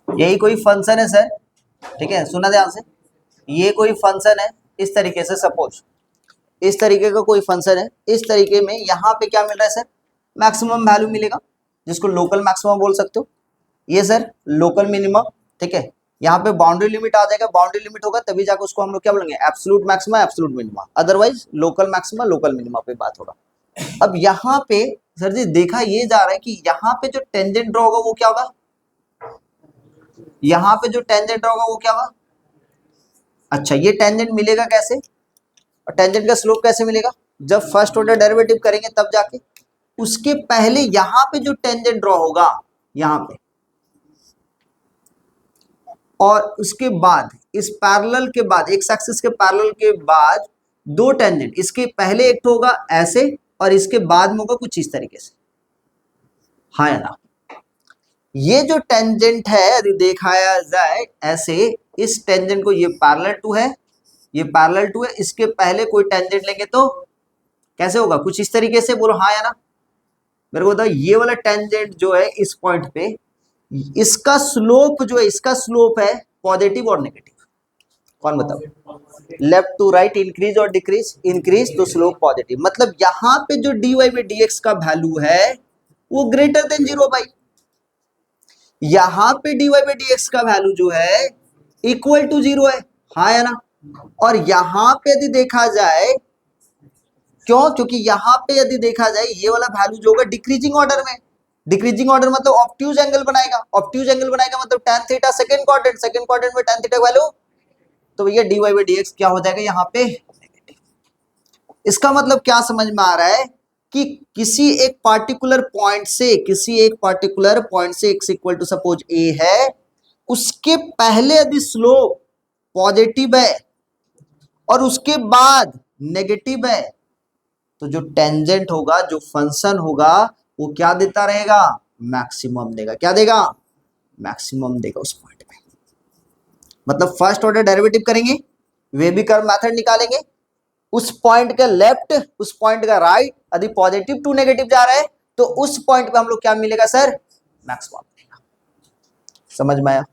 यही कोई फंक्शन है सर, ठीक है, सुना ध्यान से, ये कोई फंक्शन है इस तरीके से, सपोज इस तरीके का कोई फंक्शन है, इस तरीके में यहाँ पे क्या मिल रहा है सर, मैक्सिमम वैल्यू मिलेगा, जिसको लोकल मैक्सिमम बोल सकते हो, ये सर लोकल मिनिमम, ठीक है। यहाँ पे बाउंड्री लिमिट आ जाएगा, बाउंड्री लिमिट होगा तभी जाकर उसको हम लोग क्या बोलेंगे, absolute maxima absolute minima, otherwise local maxima local minima पे बात होगा। अब यहाँ पे सर जी देखा ये जा रहा है कि यहाँ पे जो टेंजेंट ड्रॉ होगा वो क्या होगा, यहाँ पे जो टेंजेंट ड्रॉ होगा वो क्या होगा, अच्छा ये टेंजेंट मिलेगा कैसे, और टेंजेंट का स्लोप कैसे मिलेगा, जब फर्स्ट ऑर्डर डेरिवेटिव करेंगे तब जाके, उसके पहले यहाँ पे जो टेंजेंट ड्रॉ होगा यहाँ पे, और उसके बाद इस पैरेलल के बाद, एक्स एक्सिस के पैरेलल के बाद दो टेंजेंट, इसके पहले एक होगा ऐसे और इसके बाद में होगा कुछ इस तरीके से, हाँ या ना। ये जो टेंजेंट है यदि दिखाया जाए ऐसे, इस टेंजेंट को, ये पैरेलल टू है, ये पैरेलल टू है, इसके पहले कोई टेंजेंट लेंगे तो कैसे होगा, कुछ इस तरीके से, बोलो हाँ या ना। मेरे को बताओ ये वाला टेंजेंट जो है इस पॉइंट पे, इसका स्लोप जो है, इसका स्लोप है पॉजिटिव और नेगेटिव, कौन बताओ, लेफ्ट टू राइट इंक्रीज और डिक्रीज, इंक्रीज तो स्लोप पॉजिटिव, मतलब यहाँ पे जो dy बाई dx का वैल्यू है वो ग्रेटर देन 0 भाई, यहाँ पे dy बाई dx का वैल्यू जो है इक्वल टू 0 है, हाँ या ना। और यहाँ पे यदि देखा जाए, क्यों, क्योंकि यहाँ पे यदि देखा जाए ये वाला वैल्यू जो होगा डिक्रीजिंग ऑर्डर में, डिक्रीजिंग ऑर्डर मतलब ऑब्ट्यूज एंगल बनाएगा, ऑब्ट्यूज एंगल बनाएगा मतलब tan theta second quadrant, second quadrant में tan थीटा वैल्यू, तो भैया dy बाई dx क्या हो जाएगा यहाँ पे नेगेटिव। इसका मतलब क्या समझ में आ रहा है कि किसी एक पार्टिकुलर पॉइंट से, किसी एक पार्टिकुलर पॉइंट से x equal to suppose a है, उसके पहले यदि स्लोप पॉजिटिव है और उसके बाद नेगेटिव है, तो जो टेंजेंट होगा, जो फंक्शन होगा वो क्या देता रहेगा, मैक्सिमम देगा, क्या देगा, मैक्सिमम देगा उस पॉइंट पे। मतलब फर्स्ट ऑर्डर डेरिवेटिव करेंगे, वेबी कर्व मेथड निकालेंगे, उस पॉइंट का लेफ्ट, उस पॉइंट का राइट, यदि पॉजिटिव टू नेगेटिव जा रहा है तो उस पॉइंट पे हम लोग क्या मिलेगा सर, मैक्सिमम मिलेगा। समझ में आया,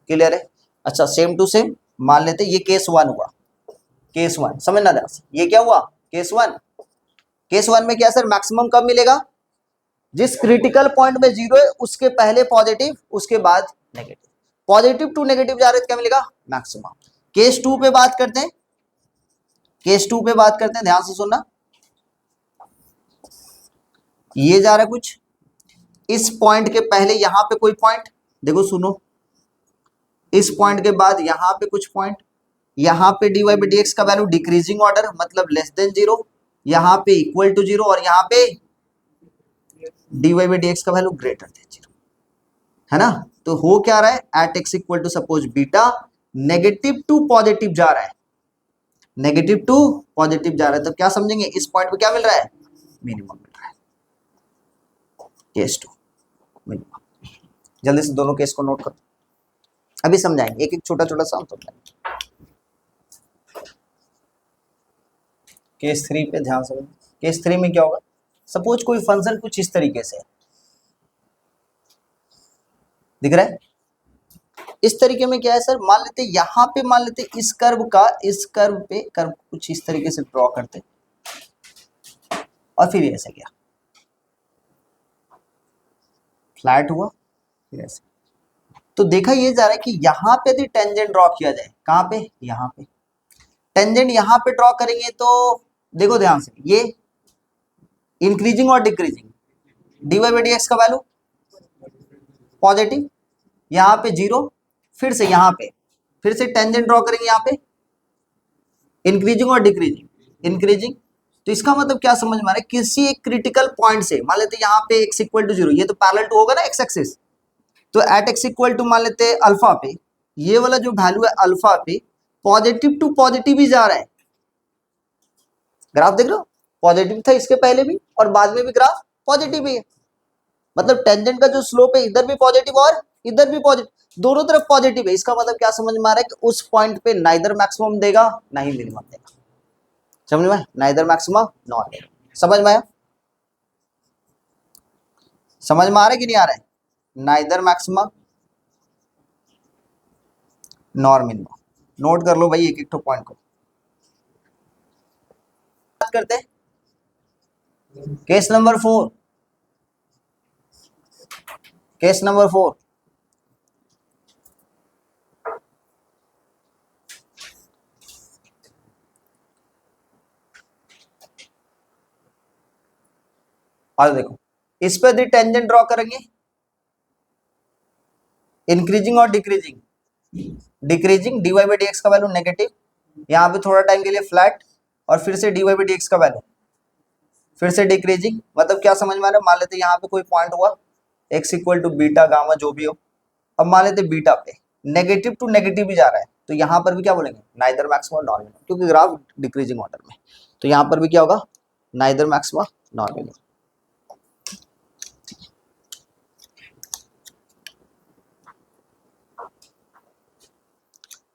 क्लियर है। अच्छा सेम टू सेम मान लेते ये केस वन हुआ, केस वन समझना ध्यान से, ये क्या हुआ केस वन, केस वन में क्या सर, मैक्सिमम कब मिलेगा, जिस क्रिटिकल पॉइंट में 0 है उसके पहले पॉजिटिव, उसके बाद नेगेटिव, पॉजिटिव टू नेगेटिव जा रहे हैं तो क्या मिलेगा, मैक्सिमम। केस टू पे बात करते हैं, केस टू पे बात करते हैं, ध्यान से सुनना, ये जा रहा है कुछ इस पॉइंट के पहले यहां पे कोई पॉइंट, देखो सुनो, इस पॉइंट के बाद यहां पे कुछ पॉइंट, यहां पे dy बाई dx का वैल्यू डिक्रीजिंग ऑर्डर मतलब लेस देन 0, यहां पे इक्वल टू 0 और यहां पे dy बाई dx का वैल्यू ग्रेटर देन 0, है ना। तो हो क्या रहा है, at x equal to suppose beta, negative to positive जा रहा है, नेगेटिव टू पॉजिटिव जा रहा है, तो क्या समझेंगे, इस पॉइंट पे क्या मिल रहा है, मिनिमम मिल रहा है, केस टू मिनिमम। जल्दी से दोनों केस को नोट करो, अभी समझाएंगे एक एक छोटा छोटा सा समझाएंगे। केस थ्री पे ध्यान से, केस थ्री में क्या होगा, सपोज कोई फंक्शन कुछ इस तरीके से दिख रहा है, इस तरीके में क्या है सर, मान लेते यहां पे, मान लेते इस कर्व का, इस कर्व पे कर्व कुछ इस तरीके से ड्रॉ करते और फिर ऐसे क्या फ्लैट हुआ, फिर ऐसे, तो देखा ये जा रहा है कि यहां पे यदि टेंजेंट ड्रॉ किया जाए, कहां पे, यहां पे टेंजेंट यहां पे ड्रॉ करेंगे तो देखो ध्यान से, ये इंक्रीजिंग और डिक्रीजिंग, dy बाई dx का वैल्यू पॉजिटिव, यहाँ पे 0, फिर से यहाँ पे फिर से टेंजेंट ड्रॉ करेंगे, यहाँ पे इंक्रीजिंग और डिक्रीजिंग, इंक्रीजिंग, तो इसका मतलब क्या समझ में आ रहा है, किसी एक क्रिटिकल पॉइंट से, मान लेते यहाँ पे x इक्वल टू 0, ये तो पैरेलल टू होगा ना x एक्सिस, तो एट x इक्वल टू मान लेते अल्फा पे, ये वाला जो वैल्यू है अल्फा पे पॉजिटिव टू पॉजिटिव ही जा रहा है, ग्राफ देख रहे हो, पॉजिटिव था इसके पहले भी और बाद में भी ग्राफ पॉजिटिव ही है, मतलब टेंजेंट का जो स्लोप है इधर भी पॉजिटिव और इधर भी पॉजिटिव, दोनों तरफ पॉजिटिव है। इसका मतलब क्या समझ में आ रहा है कि उस पॉइंट पे नाइदर मैक्सिमम देगा ना ही मिनिमम देगा, समझ में, नाइदर मैक्सिमम नॉट मिनिमम, समझ में आया। समझ में आ रहा है कि नहीं आ रहा है? Neither maxima nor minima. Note कर लो भाई एक एक तो पॉइंट को। बात करते हैं केस नंबर 4। केस नंबर 4, और देखो इस पे यदि टेंजेंट ड्रॉ करेंगे, इंक्रीजिंग और decreasing, decreasing dy by dx का वैल्यू नेगेटिव, यहाँ पे थोड़ा टाइम के लिए फ्लैट, और फिर से dy बाई dx का वैल्यू फिर से डिक्रीजिंग। मतलब क्या समझ में आ रहा है? मान लेते यहाँ पे कोई पॉइंट हुआ x equal to beta gamma जो भी हो, अब मान लेते बीटा पे नेगेटिव टू नेगेटिव भी जा रहा है, तो यहाँ पर भी क्या बोलेंगे? नाइदर मैक्सिमा नॉर मिनिमा, क्योंकि ग्राफ डिक्रीजिंग ऑर्डर में, तो यहाँ पर भी क्या होगा? Neither maxima nor minima.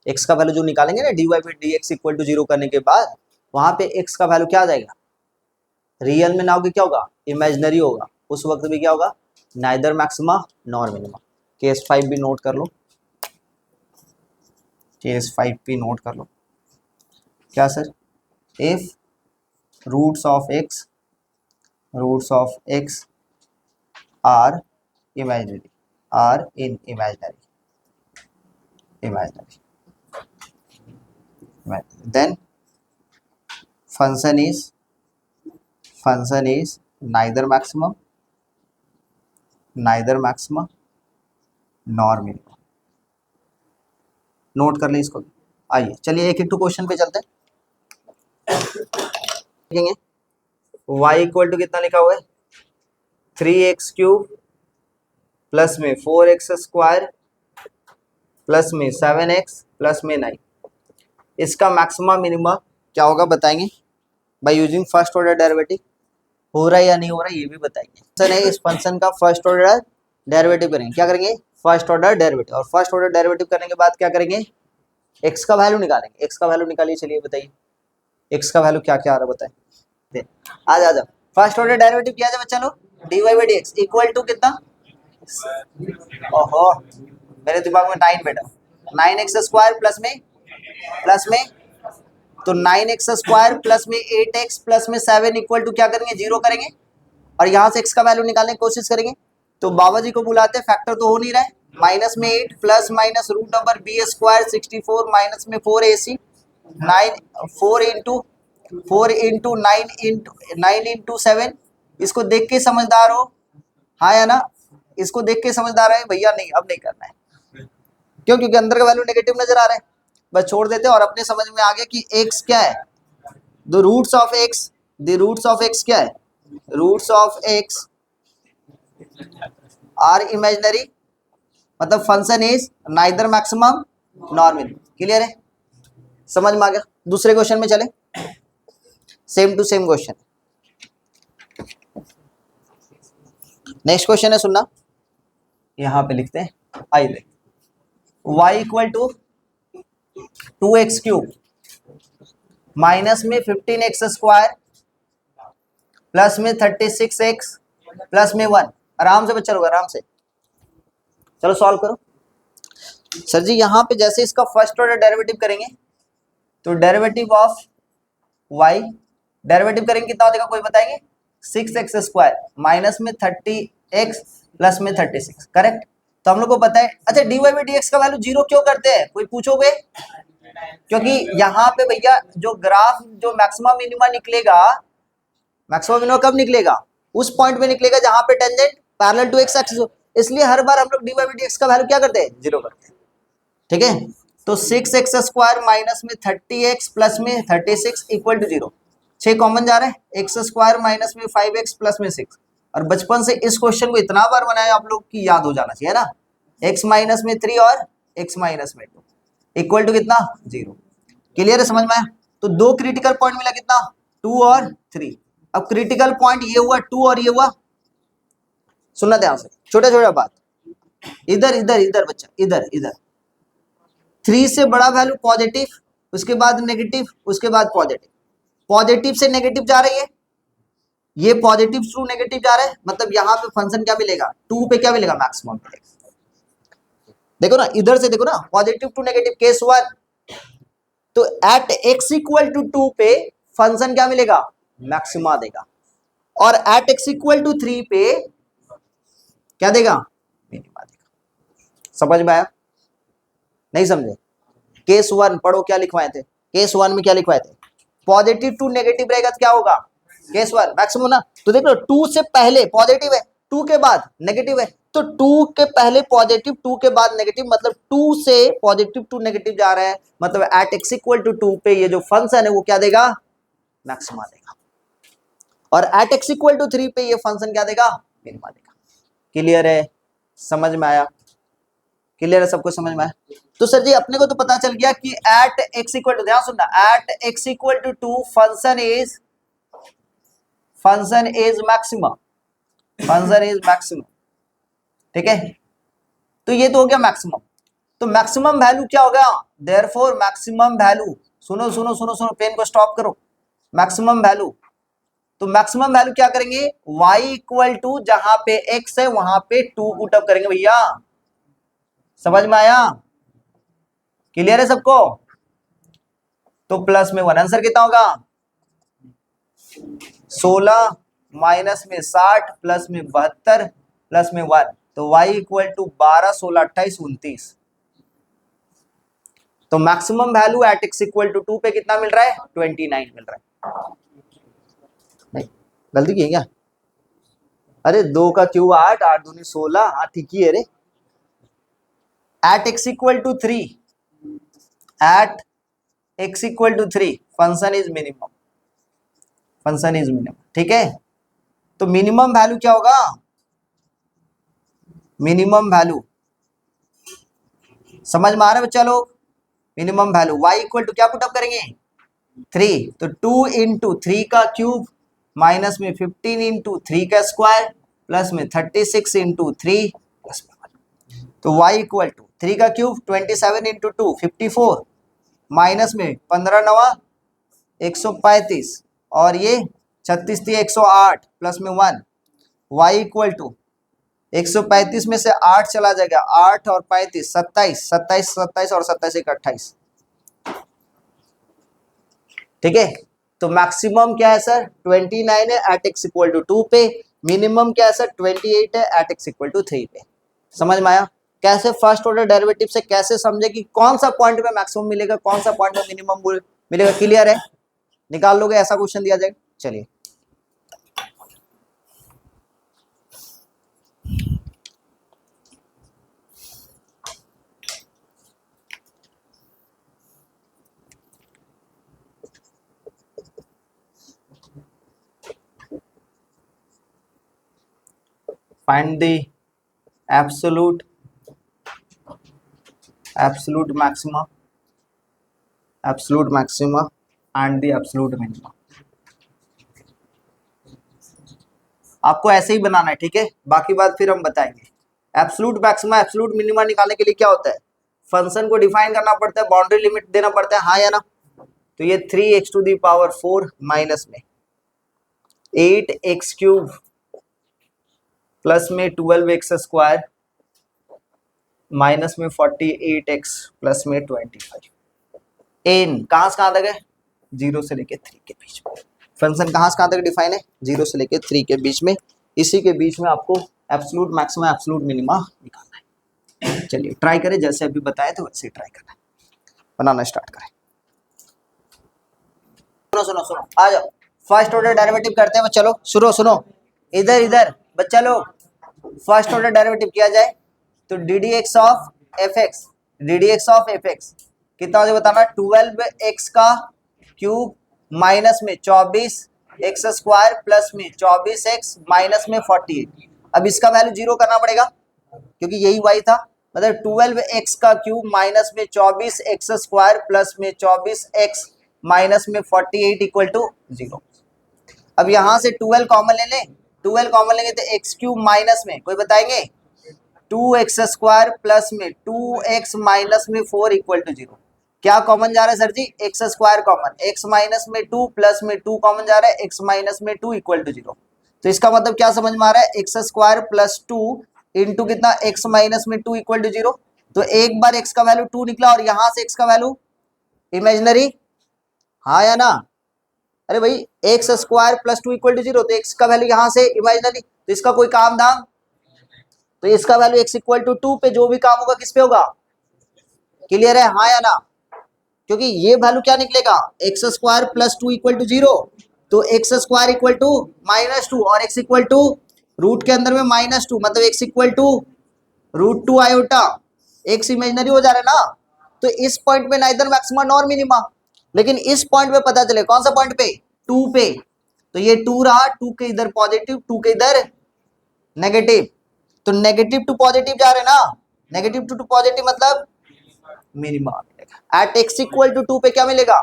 x का वैल्यू जो निकालेंगे ना dy by dx equal to 0 करने के बाद, वहां पे x का वैल्यू क्या आ जाएगा? रियल में ना होगी, क्या होगा? इमेजिनरी होगा। उस वक्त भी क्या होगा? Neither maxima nor minima. Case 5 भी नोट कर लो, केस 5 भी नोट कर लो। क्या sir? If roots of x are imaginary, are in imaginary, then function is neither maximum nor minimum। Note कर ले इसको। आइए चलिए एक एक टू क्वेश्चन पे चलते हैं। देखेंगे y इक्वल टू कितना लिखा हुआ है? 3x क्यूब प्लस में 4x स्क्वायर प्लस में 7x प्लस में 9। इसका मैक्सिमा मिनिमा क्या होगा बताएंगे by using first order derivative. हो रहा है या नहीं हो रहा है ये भी बताएंगे। फंक्शन है, इस फंक्शन का फर्स्ट ऑर्डर डेरिवेटिव करेंगे। क्या करेंगे? First order derivative. और फर्स्ट ऑर्डर डेरिवेटिव करने के बाद क्या करेंगे? x का वैल्यू निकालेंगे। x का वैल्यू निकालिए, चलिए बताइए x का वैल्यू क्या क्या आ रहा है बताएं। आ जा फर्स्ट ऑर्डर डेरिवेटिव किया जाए बच्चा लोग। dy by dx equal to कितना? ओहो मेरे दिमाग में 9 बेटा, 9x स्क्वायर प्लस में तो 9x स्क्वायर प्लस में 8x प्लस में 7 इक्वल टू क्या करेंगे? 0 करेंगे, और यहाँ से x का वैल्यू निकालने की कोशिश करेंगे। तो बाबा जी को बुलाते हैं, फैक्टर तो हो नहीं रहा है। माइनस में 8 plus minus root number B square 64 minus में 4ac 9 4 इंटू 7। इसको देख के समझदार हो, हाँ या ना? इसको देख के समझदार है भैया? नहीं, अब नहीं करना है। क्यों? क्योंकि अंदर का वैल्यू नेगेटिव नजर आ रहा है। बस छोड़ देते हैं और अपने समझ में आ गया कि x क्या है। द रूट्स ऑफ x क्या है? Roots of x are imaginary, मतलब function is neither maximum nor minimum. Clear है? समझ में आ गया? दूसरे क्वेश्चन में चले, same to same question. Next question है, सुनना, यहां पे लिखते हैं। आइए देख, y equal to 2x cube minus में 15x स्क्वायर प्लस में 36x प्लस में 1। आराम से बच्चा लोग, आराम से चलो सॉल्व करो। सर जी यहाँ पे जैसे इसका फर्स्ट ऑर्डर डेरिवेटिव करेंगे तो डेरिवेटिव ऑफ y, डेरिवेटिव करेंगे कितना हो जाएगा कोई बताएंगे? 6x स्क्वायर माइनस में 30x प्लस में 36। करेक्ट? तो हम लोग को पता है। अच्छा dy बाई dx का वैल्यू 0 क्यों करते हैं कोई पूछोगे? क्योंकि यहाँ पे भैया जो ग्राफ जो मैक्सिमम मिनिमा निकलेगा, मैक्सिमम मिनिमा कब निकलेगा? उस पॉइंट में निकलेगा जहां पे tangent parallel to x axis हो। इसलिए हर बार हम लोग dy बाई dx का वैल्यू क्या करते हैं? 0 करते हैं। ठीक है? तो 6x स्क्वायर माइनस में 30x प्लस में 36 इक्वल टू 0। 6 कॉमन जा रहा है, x स्क्वायर माइनस में 5x प्लस में 6। और बचपन से इस क्वेश्चन को इतना बार बनाया आप लोग की याद हो जाना चाहिए ना। x माइनस में 3 और x माइनस में 2 इक्वल टू कितना? 0। क्लियर है? समझ में आया? तो दो क्रिटिकल पॉइंट मिला कितना? 2 और 3। अब क्रिटिकल पॉइंट ये हुआ 2 और ये हुआ, सुनना ध्यान से, छोटा छोटा बात, इधर इधर इधर बच्चा, इधर इधर 3 से बड़ा वैल्यू पॉजिटिव, उसके बाद नेगेटिव, उसके बाद पॉजिटिव, पॉजिटिव से नेगेटिव जा रही है, ये पॉजिटिव टू नेगेटिव जा रहा है, मतलब यहाँ पे फंक्शन क्या मिलेगा, 2 पे क्या मिलेगा, मैक्सिमम मिलेगा। देखो ना इधर से देखो ना, पॉजिटिव टू नेगेटिव केस 1, तो एट x इक्वल टू 2 पे फंक्शन क्या मिलेगा, मैक्सिमा देगा, और एट x इक्वल टू 3 पे क्या देगा, मिनिमा देगा। समझ में आया, नहीं समझे? केस 1 पढ़ो, क्या लिखवाए थे केस 1 में, क्या लिखवाए थे, पॉजिटिव टू नेगेटिव रहेगा तो क्या होगा, केस 1 मैक्सिमम ना। तो देख लो 2 से पहले पॉजिटिव है, 2 के बाद नेगेटिव है, तो 2 के पहले पॉजिटिव, 2 के बाद नेगेटिव, मतलब 2 से पॉजिटिव टू नेगेटिव जा रहा है, मतलब एट x इक्वल टू 2 पे ये जो फंक्शन है वो क्या देगा, मैक्सिमा देगा, और एट x इक्वल टू 3 पे ये फंक्शन क्या देगा, मिनिमा देगा। क्लियर है, समझ में आया, क्लियर है, सबको समझ में आया? तो सर जी अपने को तो पता चल गया कि एट x इक्वल टू, ध्यान सुनना, at x equal to 2 function is maximum, function is maximum, ठीक है। तो ये तो हो गया मैक्सिमम, तो मैक्सिमम वैल्यू क्या हो गया, देयरफॉर मैक्सिमम वैल्यू, सुनो सुनो सुनो सुनो, पेन को स्टॉप करो, मैक्सिमम वैल्यू, तो मैक्सिमम वैल्यू क्या करेंगे, y इक्वल टू जहां पे x है वहां पे 2 पुटअप करेंगे भैया, समझ में आया, क्लियर है सबको? तो प्लस में 1, आंसर कितना होगा, 16 माइनस में 60 प्लस में 72 प्लस में 1, तो y इक्वल टू 12 16 28 29। तो maximum value at x equal to 2 पे कितना मिल रहा है, 29 मिल रहा है। नहीं गलती की है क्या, अरे 2 का क्यूब 8, 8 दूनी 16, हाँ ठीक ही है रे। At x equal to 3, at x equal to 3 function is minimum, function is minimum, ठीक है। तो मिनिमम वैल्यू क्या होगा, मिनिमम वैल्यू समझ में आ रहा है बच्चा लोग, minimum value y equal to क्या पुटअप करेंगे, 3, तो 2 इंटू 3 का क्यूब माइनस में 15 इंटू 3 का स्क्वायर प्लस में 36 इंटू 3 प्लस में 1, तो y इक्वल टू 3 का क्यूब 27 इंटू 2 54 माइनस में 15 नवा 135 और ये 36 थी 108 प्लस में 1, y इक्वल टू 135 में से 8 चला जाएगा, 8 और 35 27, 27 27 और 27 एक 28, ठीक है। तो मैक्सिमम क्या है सर 29 है एट x इक्वल टू 2 पे, मिनिमम क्या है सर 28 है एट x इक्वल टू 3 पे। समझ में आया, कैसे फर्स्ट ऑर्डर डेरिवेटिव से कैसे समझे कि कौन सा पॉइंट पे मैक्सिमम मिलेगा, कौन सा पॉइंट पे मिनिमम मिलेगा, क्लियर है, निकाल लोगे, ऐसा क्वेश्चन दिया जाएगा। चलिए find the absolute maxima and the absolute minima। आपको ऐसे ही बनाना है, ठीक है, बाकी बात फिर हम बताएंगे। एब्सोल्यूट मैक्सिमा एब्सोल्यूट मिनिमा निकालने के लिए क्या होता है, फंक्शन को डिफाइन करना पड़ता है, बाउंड्री लिमिट देना पड़ता है, हाँ या ना। तो ये 3x to the power 4 minus में 8x क्यूब प्लस में 12x स्क्वायर माइनस में 48x प्लस में 25, एन कहां से कहां तक है, 0 से लेके 3 के बीच में। फंक्शन कहां से कहां तक डिफाइन है, 0 से लेके 3 के बीच में, इसी के बीच में आपको एब्सोल्यूट मैक्सिमा एब्सोल्यूट मिनिमा निकालना है। चलिए ट्राई करें, जैसे अभी बताया तो वैसे ही ट्राई करना है, बनाना स्टार्ट करें। सुनो सुनो सुनो, आ जाओ, फर्स्ट ऑर्डर डेरिवेटिव करते हैं, चलो सुनो सुनो, इधर इधर बच्चा लोग, फर्स्ट ऑर्डर डेरिवेटिव किया जाए तो D D x of F x, D D x of F x कितना हो बताना, 12x का क्यूब माइनस में 24x स्क्वायर प्लस में 24x माइनस में 48। अब इसका वैल्यू 0 करना पड़ेगा क्योंकि यही y था, मतलब 12x का क्यूब माइनस में 24x स्क्वायर प्लस में 24x माइनस में 48 इक्वल टू 0। अब यहां से 12 कॉमन ले लें, 12 कॉमन लेंगे तो x क्यूब माइनस में कोई बताएंगे 2x स्क्वायर प्लस में 2x माइनस में 4 इक्वल टू 0। क्या कॉमन जा रहा है सर जी, x square common, x minus में 2 प्लस में 2 कॉमन जा रहा है, x माइनस में 2 इक्वल टू 0। तो इसका मतलब क्या समझ में आ रहा है, एक्स स्क्वायर प्लस 2 इंटू कितना एक्स माइनस में 2 इक्वल टू 0। तो एक बार एक्स का वैल्यू 2 निकला और यहां से एक्स का वैल्यू इमेजिनरी, हाँ या ना। अरे भाई x square plus 2 equal to 0, तो एक्स का वैल्यू यहां से इमेजिनरी, तो इसका कोई काम धाम, तो इसका वैल्यू एक्स इक्वल टू 2 पे जो भी काम होगा किस पे होगा, क्लियर है, हाँ या ना। क्योंकि ये वैल्यू क्या निकलेगा, x square plus 2 equal to 0, तो एक्स स्क्वायर इक्वल टू -2 और एक्स इक्वल टू रूट के अंदर में -2, मतलब x equal to √2 iota, x imaginary हो जा रहा है ना। तो इस पॉइंट पे नाइदर मैक्सिमा नॉर मिनिमा, लेकिन इस पॉइंट पे पता चले कौन सा पॉइंट पे, 2 पे, तो ये 2 रहा, 2 के इधर पॉजिटिव 2 के इधर नेगेटिव, तो नेगेटिव टू पॉजिटिव जा रहे ना, नेगेटिव टू पॉजिटिव मतलब मिनिमा मिलेगा। एट एक्स इक्वल टू 2 पे क्या मिलेगा,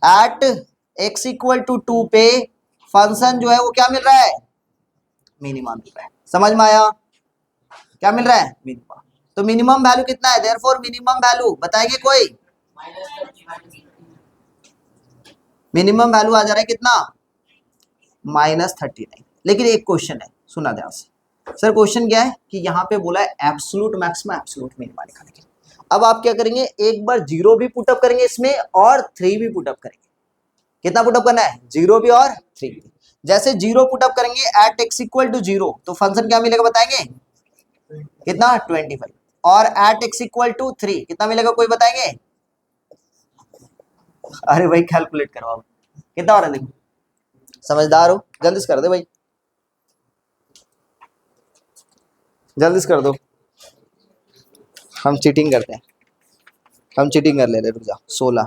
एट एक्स इक्वल टू 2 पे फंक्शन जो है वो क्या मिल रहा है, मिनिमा मिल रहा है। समझ में आया, क्या मिल रहा है, मिनिमा। तो मिनिमम वैल्यू कितना है, देयरफॉर मिनिमम वैल्यू बताएंगे कोई, मिनिमम वैल्यू आ जा रहा है कितना, -39। लेकिन एक क्वेश्चन है, सुना ध्यान से। सर क्वेश्चन क्या है कि यहाँ पे बोला है एब्सोल्यूट मैक्सिमा एब्सोल्यूट मिनिमा निकालने के लिए। अब आप क्या करेंगे, एक बार 0 भी पुटअप करेंगे इसमें और 3 भी पुटअप करेंगे। कितना पुटअप करना है, 0 भी और 3 भी। जैसे 0 पुटअप करेंगे एट एक्स इक्वल टू 0, तो फंक्शन क्या मिलेगा बताएंगे, कितना 25, और एट एक्स इक्वल टू 3 कितना मिलेगा कोई बताएंगे, अरे भाई कैलकुलेट करवाओ कितना हो रहा है, देखो समझदार हो, जल्दी से कर दे भाई, जल्दी से कर दो, हम चीटिंग करते हैं, हम चीटिंग कर ले रहे, रुक जा, 16,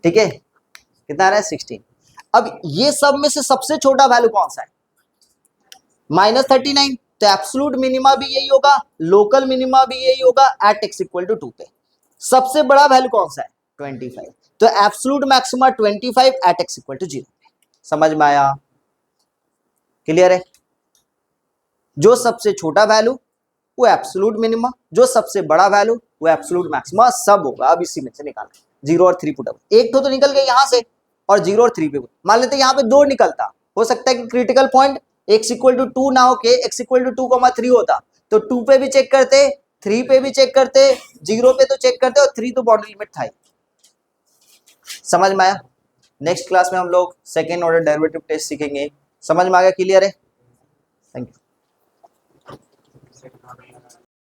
ठीक है, कितना आ रहा है 16। अब ये सब में से सबसे छोटा वैल्यू कौन सा है, -39, तो एब्सोल्यूट मिनिमा भी यही होगा, लोकल मिनिमा भी यही होगा एट एक्स इक्वल टू 2 पे। सबसे बड़ा वैल्यू कौन सा है, 25, तो absolute maxima 25 at x equal to 0। समझ में आया, क्लियर है। जो सबसे छोटा वैल्यू वो एब्सोल्यूट मिनिमा, जो सबसे बड़ा वैल्यू वो एब्सोल्यूट मैक्सिमा, सब होगा अब इसी में से निकालना। 0 और 3 पुट अप, एक तो निकल गया यहां से, और 0 और 3 पे मान लेते यहाँ पे 2 निकलता, हो सकता है कि critical point x equal to 2 ना होके x इक्वल टू 2,3 होता, तो 2 पे भी चेक करते, 3 पे भी चेक करते, 0 पे तो चेक करते, और 3 तो बाउंड्री लिमिट था ही। समझ में आया। नेक्स्ट क्लास में हम लोग सेकेंड ऑर्डर डेरिवेटिव टेस्ट सीखेंगे। समझ में आ गया, क्लियर है, थैंक यू।